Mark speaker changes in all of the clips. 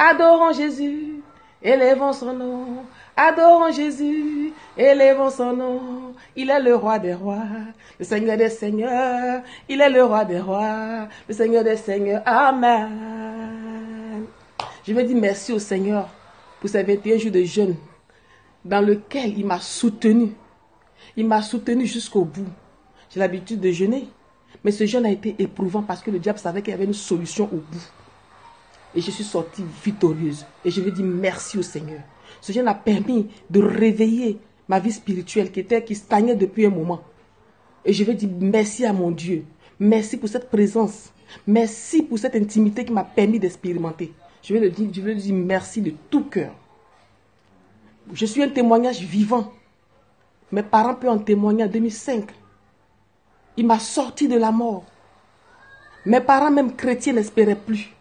Speaker 1: Adorons Jésus, élevons son nom. Adorons Jésus, élevons son nom. Il est le roi des rois, le Seigneur des seigneurs. Il est le roi des rois, le Seigneur des seigneurs. Amen. Je vais dire merci au Seigneur pour ces 21 jours de jeûne dans lequel il m'a soutenu. Il m'a soutenu jusqu'au bout. J'ai l'habitude de jeûner, mais ce jeûne a été éprouvant parce que le diable savait qu'il y avait une solution au bout. Et je suis sortie victorieuse. Et je veux dire merci au Seigneur. Ce jeûne a permis de réveiller ma vie spirituelle qui stagnait depuis un moment. Et je veux dire merci à mon Dieu. Merci pour cette présence. Merci pour cette intimité qui m'a permis d'expérimenter. Je veux lui dire merci de tout cœur. Je suis un témoignage vivant. Mes parents peuvent en témoigner en 2005. Il m'a sorti de la mort. Mes parents, même chrétiens, n'espéraient plus.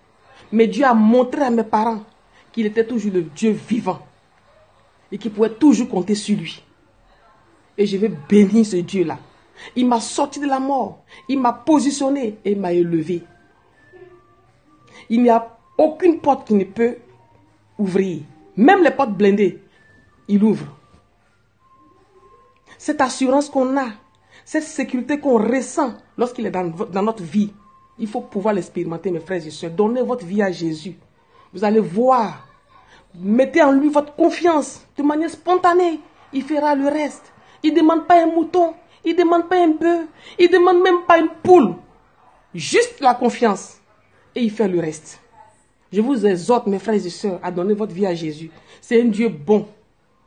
Speaker 1: Mais Dieu a montré à mes parents qu'il était toujours le Dieu vivant. Et qu'il pouvait toujours compter sur lui. Et je vais bénir ce Dieu-là. Il m'a sorti de la mort. Il m'a positionné et m'a élevé. Il n'y a aucune porte qui ne peut ouvrir. Même les portes blindées, il ouvre. Cette assurance qu'on a, cette sécurité qu'on ressent lorsqu'il est dans notre vie, il faut pouvoir l'expérimenter, mes frères et sœurs. Donnez votre vie à Jésus. Vous allez voir. Mettez en lui votre confiance de manière spontanée. Il fera le reste. Il ne demande pas un mouton. Il ne demande pas un bœuf. Il ne demande même pas une poule. Juste la confiance. Et il fait le reste. Je vous exhorte, mes frères et sœurs, à donner votre vie à Jésus. C'est un Dieu bon.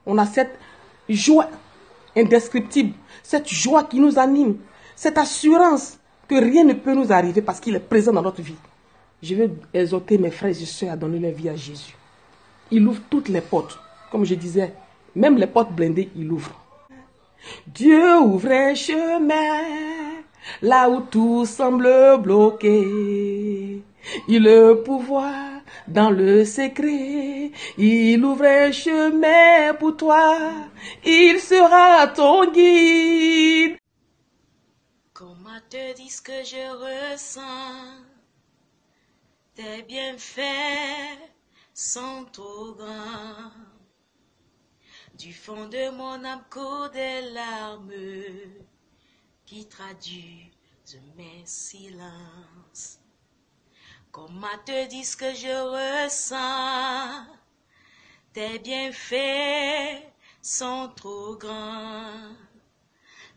Speaker 1: On a cette joie indescriptible. Cette joie qui nous anime. Cette assurance que rien ne peut nous arriver parce qu'il est présent dans notre vie. Je veux exhorter mes frères et sœurs à donner leur vie à Jésus. Il ouvre toutes les portes. Comme je disais, même les portes blindées, il ouvre. Dieu ouvre un chemin là où tout semble bloqué. Il a le pouvoir dans le secret. Il ouvre un chemin pour toi. Il sera ton guide.
Speaker 2: Comment te dire ce que je ressens? Tes bienfaits sont trop grands. Du fond de mon âme coulent des larmes qui traduisent mes silences. Comment te dire ce que je ressens? Tes bienfaits sont trop grands.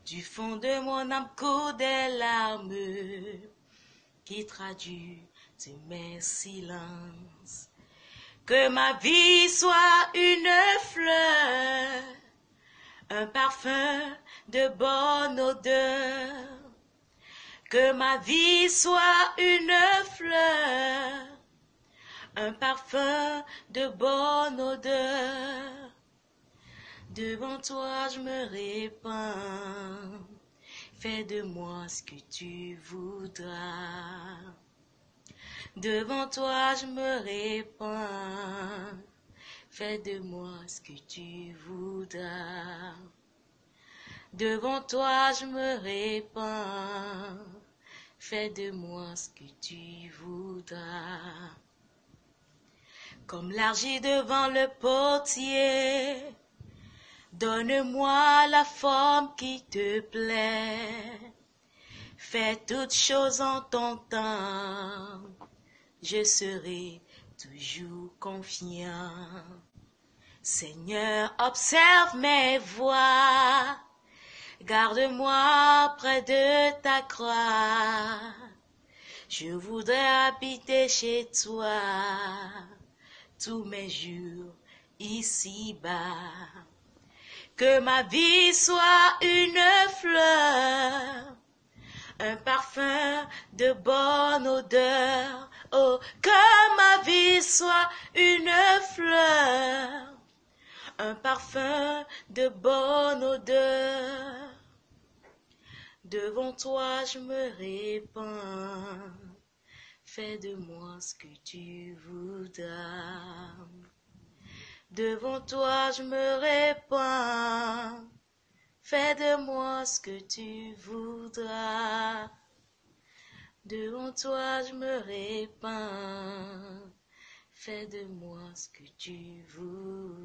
Speaker 2: Du fond de mon âme coulent des larmes qui traduisent mes silences. Que ma vie soit une fleur, un parfum de bonne odeur. Que ma vie soit une fleur, un parfum de bonne odeur. Devant toi je me répands, fais de moi ce que tu voudras. Devant toi je me répands, fais de moi ce que tu voudras. Devant toi je me répands, fais de moi ce que tu voudras. Comme l'argile devant le potier, donne-moi la forme qui te plaît. Fais toutes choses en ton temps, je serai toujours confiant. Seigneur, observe mes voies, garde-moi près de ta croix. Je voudrais habiter chez toi tous mes jours ici-bas. Que ma vie soit une fleur, un parfum de bonne odeur. Oh, que ma vie soit une fleur, un parfum de bonne odeur. Devant toi je me répands, fais de moi ce que tu voudras. Devant toi je me répands, fais de moi ce que tu voudras. Devant toi je me répands, fais de moi ce que tu voudras.